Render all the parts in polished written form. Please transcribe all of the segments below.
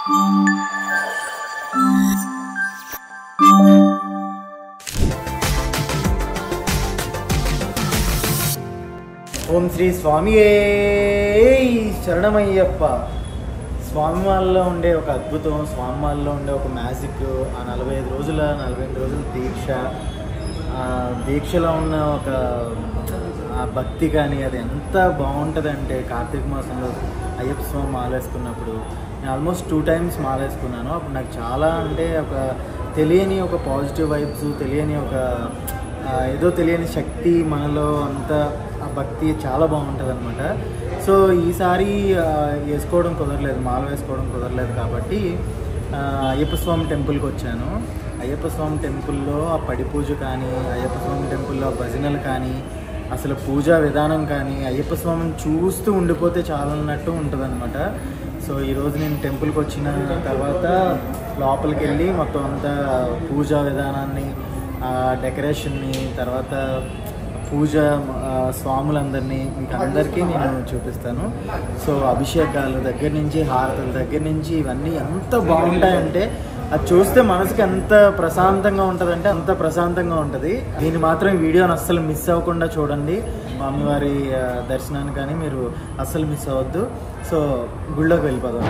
ఓం శ్రీ స్వామి శరణమయ్యప్ప. స్వామివారిలో ఉండే ఒక అద్భుతం, స్వామివారిలో ఉండే ఒక మ్యాజిక్, ఆ 45 రోజుల దీక్షలో ఉన్న ఒక భక్తి కానీ అది ఎంత బాగుంటుందంటే, కార్తీక మాసంలో అయ్యప్ప స్వామి మాలేసుకున్నప్పుడు నేను ఆల్మోస్ట్ 2 times మాలేసుకున్నాను. అప్పుడు నాకు చాలా అంటే ఒక తెలియని ఒక పాజిటివ్ వైబ్స్, తెలియని ఒక ఏదో తెలియని శక్తి మనలో అంత ఆ భక్తి చాలా బాగుంటుంది అనమాట. సో ఈసారి వేసుకోవడం కుదరలేదు, మాల వేసుకోవడం కుదరలేదు కాబట్టి అయ్యప్ప స్వామి టెంపుల్కి వచ్చాను. అయ్యప్ప స్వామి టెంపుల్లో ఆ పడి పూజ కానీ, అయ్యప్ప స్వామి టెంపుల్లో భజనలు కానీ, అసలు పూజా విధానం కానీ అయ్యప్ప స్వామిని చూస్తూ ఉండిపోతే చాలన్నట్టు ఉంటుంది అనమాట. సో ఈరోజు నేను టెంపుల్కి వచ్చిన తర్వాత లోపలికి వెళ్ళి మొత్తం అంతా పూజా విధానాన్ని, డెకరేషన్ని, తర్వాత పూజ స్వాములందరినీ మీకు అందరికీ నేను చూపిస్తాను. సో అభిషేకాలు దగ్గర నుంచి, హారతుల దగ్గర నుంచి ఇవన్నీ ఎంత బాగుంటాయంటే అది చూస్తే మనసుకి ఎంత ప్రశాంతంగా ఉంటుందంటే అంత ప్రశాంతంగా ఉంటుంది. దీన్ని మాత్రం ఈ వీడియోని అస్సలు మిస్ అవ్వకుండా చూడండి. స్వామివారి దర్శనాన్ని కానీ మీరు అస్సలు మిస్ అవ్వద్దు. సో గుళ్ళోకి వెళ్ళిపోదాం.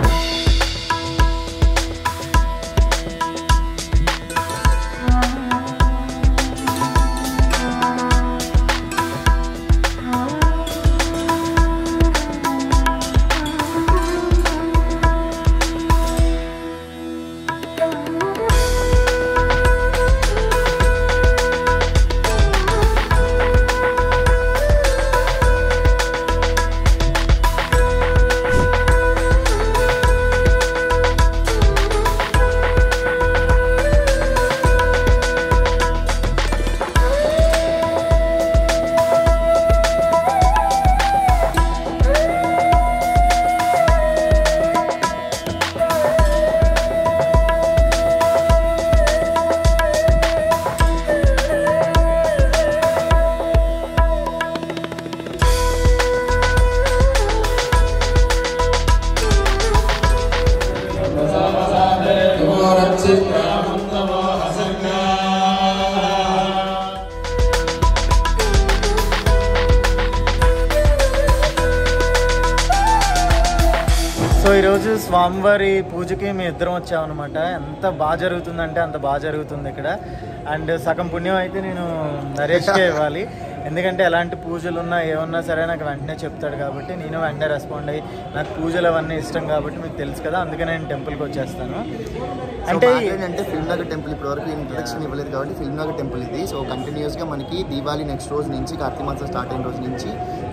సో ఈరోజు స్వామివారి పూజకి మేము ఇద్దరం వచ్చామన్నమాట. ఎంత బాగా జరుగుతుందంటే అంత బాగా జరుగుతుంది ఇక్కడ. అండ్ సగం పుణ్యం అయితే నేను నరేష్కే ఇవ్వాలి, ఎందుకంటే ఎలాంటి పూజలు ఉన్నా ఏమన్నా సరే నాకు వెంటనే చెప్తాడు కాబట్టి నేను వెంటనే రెస్పాండ్ అయ్యి, నాకు పూజలు అవన్నీ ఇష్టం కాబట్టి మీకు తెలుసు కదా, అందుకే నేను టెంపుల్కి వచ్చేస్తాను. అంటే ఏంటంటే ఫిల్మ్నగర్ టెంపుల్ ఇప్పటివరకు ఇంట్రడక్షన్ ఇవ్వలేదు కాబట్టి ఫిల్మ్నగర్ టెంపుల్ ఇది. సో కంటిన్యూస్గా మనకి దీపావళి నెక్స్ట్ రోజు నుంచి, కార్తీక మాసం స్టార్ట్ అయిన రోజు నుంచి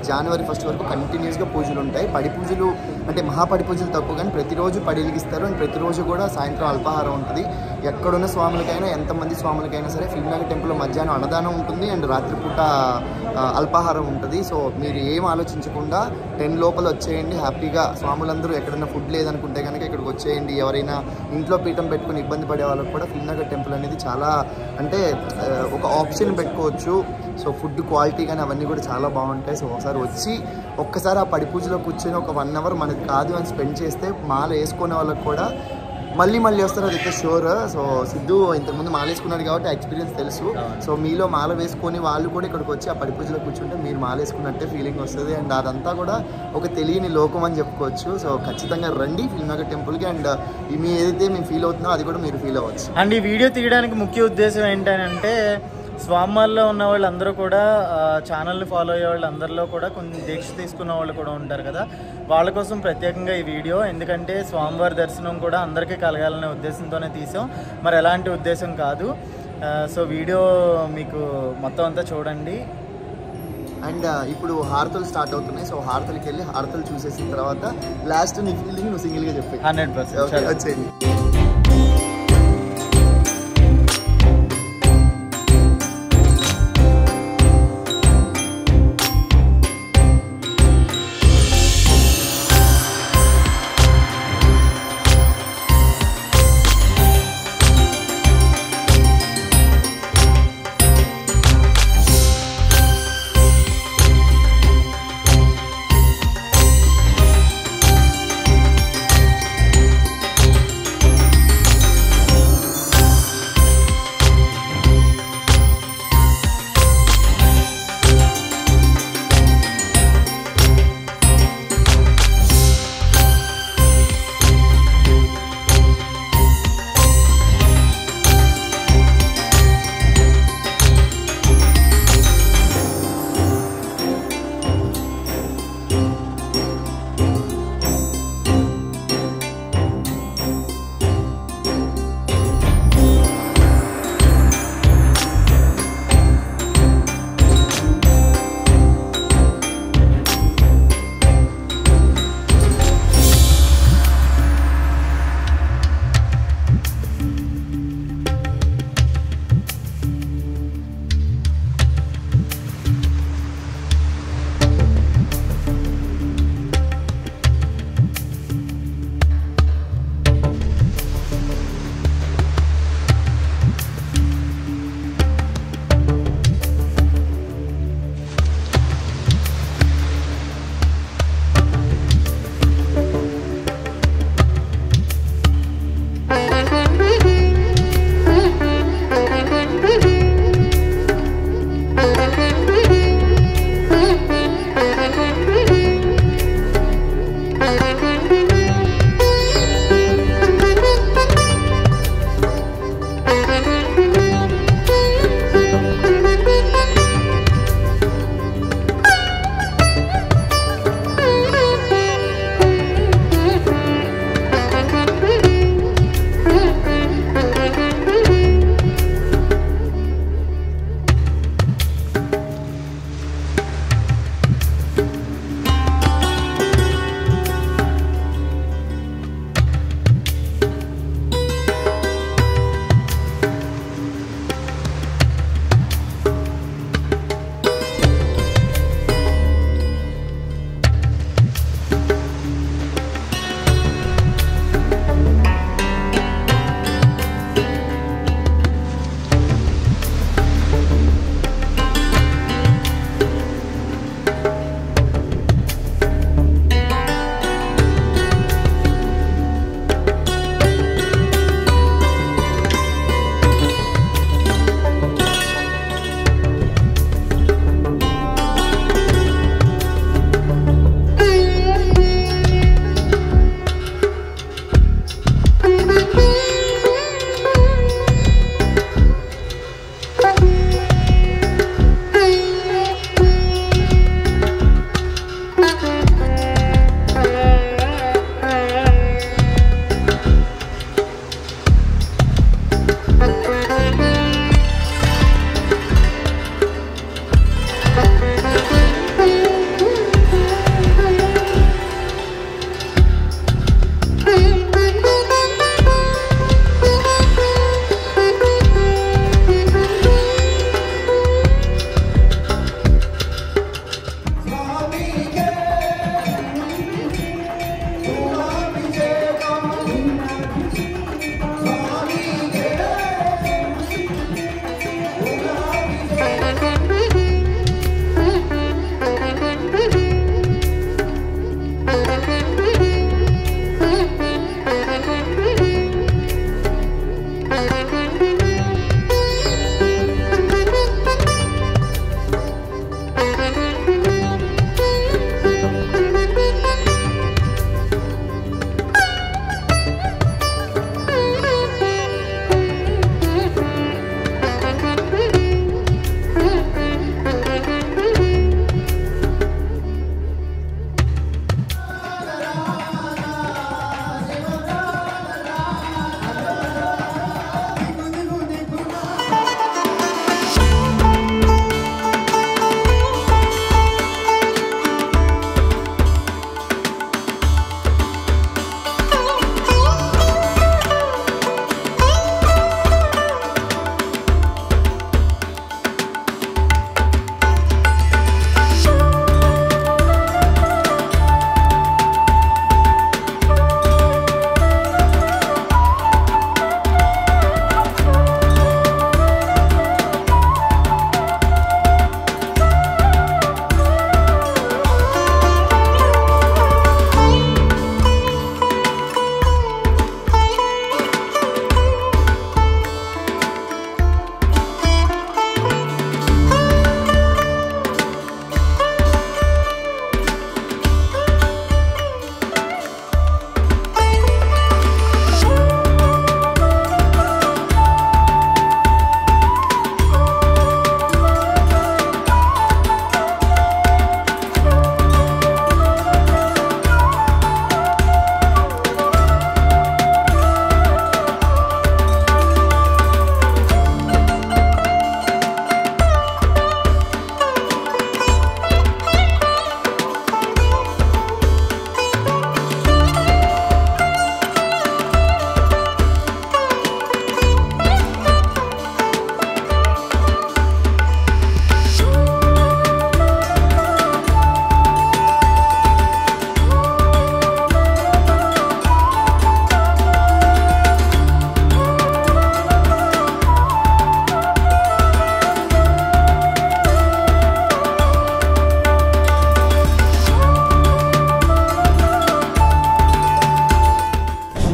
జనవరి 1st వరకు కంటిన్యూస్గా పూజలు ఉంటాయి. పడి పూజలు అంటే మహాపడి పూజలు తక్కువ, కానీ ప్రతిరోజు పడి వెలిగిస్తారు. అండ్ ప్రతిరోజు కూడా సాయంత్రం అల్పాహారం ఉంటుంది. ఎక్కడున్న స్వాములకైనా, ఎంతమంది స్వాములకైనా సరే ఫిల్మ్నగర్ టెంపుల్లో మధ్యాహ్నం అన్నదానం ఉంటుంది అండ్ రాత్రిపూట అల్పాహారం ఉంటుంది. సో మీరు ఏం ఆలోచించకుండా 10 లోపల వచ్చేయండి హ్యాపీగా. స్వాములందరూ ఎక్కడైనా ఫుడ్ లేదనుకుంటే కనుక ఇక్కడికి వచ్చేయండి. ఎవరైనా ఇంట్లో పీఠం పెట్టుకుని ఇబ్బంది పడే వాళ్ళకి కూడా ఫిల్మ్నగర్ టెంపుల్ అనేది చాలా అంటే ఒక ఆప్షన్ పెట్టుకోవచ్చు. సో ఫుడ్ క్వాలిటీ కానీ అవన్నీ కూడా చాలా బాగుంటాయి. సో ఒకసారి వచ్చి ఒక్కసారి ఆ పడి పూజలో కూర్చొని ఒక 1 hour మనకి కాదు అని స్పెండ్ చేస్తే మాల వేసుకునే వాళ్ళకి కూడా మళ్ళీ వస్తారు, అదైతే షూర్. సో సిద్ధు ఇంతకుముందు మాల వేసుకున్నాడు కాబట్టి ఆ ఎక్స్పీరియన్స్ తెలుసు. సో మీలో మాల వేసుకొని వాళ్ళు కూడా ఇక్కడికి వచ్చి ఆ పడి పూజలో కూర్చుంటే మీరు మాల వేసుకున్నట్టే ఫీలింగ్ వస్తుంది. అండ్ అదంతా కూడా ఒక తెలియని లోకం అని చెప్పుకోవచ్చు. సో ఖచ్చితంగా రండి ఫిల్మ్నగర్ టెంపుల్కి. అండ్ మీ ఏదైతే మేము ఫీల్ అవుతుందో అది కూడా మీరు ఫీల్ అవ్వచ్చు. అండ్ ఈ వీడియో తీయడానికి ముఖ్య ఉద్దేశం ఏంటంటే, స్వామివారిలో ఉన్న వాళ్ళందరూ కూడా ఛానల్ని ఫాలో అయ్యే వాళ్ళందరిలో కూడా కొన్ని దీక్ష తీసుకున్న వాళ్ళు కూడా ఉంటారు కదా, వాళ్ళ కోసం ప్రత్యేకంగా ఈ వీడియో. ఎందుకంటే స్వామివారి దర్శనం కూడా అందరికీ కలగాలనే ఉద్దేశంతోనే తీసాం, మరి ఎలాంటి ఉద్దేశం కాదు. సో వీడియో మీకు మొత్తం అంతా చూడండి. అండ్ ఇప్పుడు హారతులు స్టార్ట్ అవుతున్నాయి. సో హారతులకి వెళ్ళి హారతులు చూసేసిన తర్వాత లాస్ట్ నీ ఫీలింగ్ నువ్వు సింగిల్గా చెప్పి 100% వచ్చేయండి.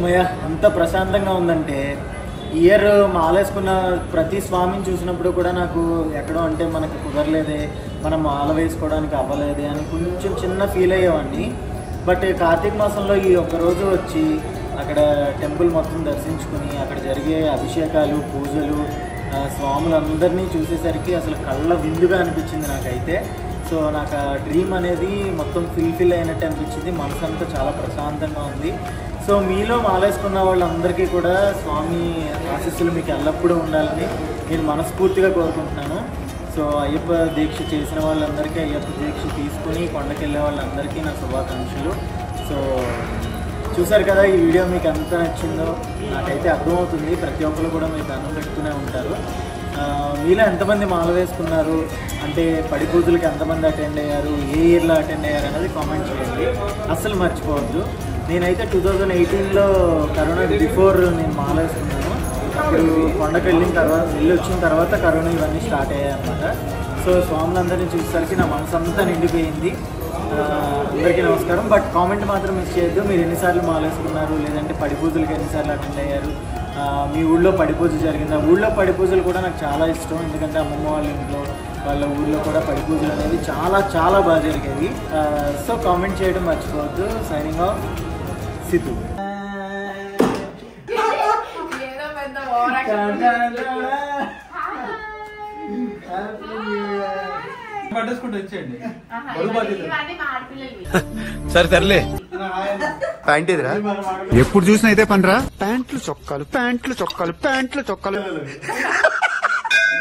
అమ్మయ్య ఎంత ప్రశాంతంగా ఉందంటే, ఇయర్ మాలేసుకున్న ప్రతి స్వామిని చూసినప్పుడు కూడా నాకు ఎక్కడో అంటే మనకు కుదరలేదే, మనం మాల వేసుకోవడానికి అవ్వలేదే అని కొంచెం చిన్న ఫీల్ అయ్యేవాడిని. బట్ కార్తీక మాసంలో ఈ ఒక్కరోజు వచ్చి అక్కడ టెంపుల్ మొత్తం దర్శించుకుని అక్కడ జరిగే అభిషేకాలు, పూజలు, స్వాములందరినీ చూసేసరికి అసలు కళ్ళ విందుగా అనిపించింది నాకైతే. సో నాకు ఆ డ్రీమ్ అనేది మొత్తం ఫిల్ అయినట్టు అనిపించింది. మనసు అంతా చాలా ప్రశాంతంగా ఉంది. సో మీలో మాలేసుకున్న వాళ్ళందరికీ కూడా స్వామి ఆశీస్సులు మీకు ఎల్లప్పుడూ ఉండాలని నేను మనస్ఫూర్తిగా కోరుకుంటున్నాను. సో అయ్యప్ప దీక్ష చేసిన వాళ్ళందరికీ, అయ్యప్ప దీక్ష తీసుకుని కొండకి వెళ్ళే వాళ్ళందరికీ నా శుభాకాంక్షలు. సో చూసారు కదా, ఈ వీడియో మీకు ఎంత నచ్చిందో నాకైతే అర్థమవుతుంది. ప్రతి ఒక్కరు కూడా మీరు దండం పెడుతూనే ఉంటారు. మీలో ఎంతమంది మాల వేసుకున్నారు అంటే, పడి పూజలకి ఎంతమంది అటెండ్ అయ్యారు, ఏ ఇయర్లో అటెండ్ అయ్యారు అనేది కామెంట్ చేయండి. అస్సలు మర్చిపోవద్దు. నేనైతే 2018లో కరోనా బిఫోర్ నేను మాల వేసుకున్నాను. అప్పుడు కొండకు వెళ్ళి వచ్చిన తర్వాత కరోనా ఇవన్నీ స్టార్ట్ అయ్యాయి అన్నమాట. సో స్వాములందరినీ చూసేసరికి నా మనసు అంతా నిండిపోయింది. అందరికీ నమస్కారం. బట్ కామెంట్ మాత్రం మిస్ చేయొద్దు. మీరు ఎన్నిసార్లు మాలేసుకున్నారు, లేదంటే పడి పూజలకి ఎన్నిసార్లు అటెండ్ అయ్యారు, మీ ఊళ్ళో పడి పూజ జరిగిందా? ఊళ్ళో పడి పూజలు కూడా నాకు చాలా ఇష్టం. ఎందుకంటే అమ్మమ్మ వాళ్ళ ఇంట్లో, వాళ్ళ ఊళ్ళో కూడా పడి పూజలు అనేది చాలా చాలా బాగా జరిగేవి. సో కామెంట్ చేయడం మర్చిపోవద్దు. Signing off, Siddhu. సరే తరలే. ప్యాంట్ ఎదురా ఎప్పుడు చూసినా అయితే పనిరా. ప్యాంట్లు చొక్కాలు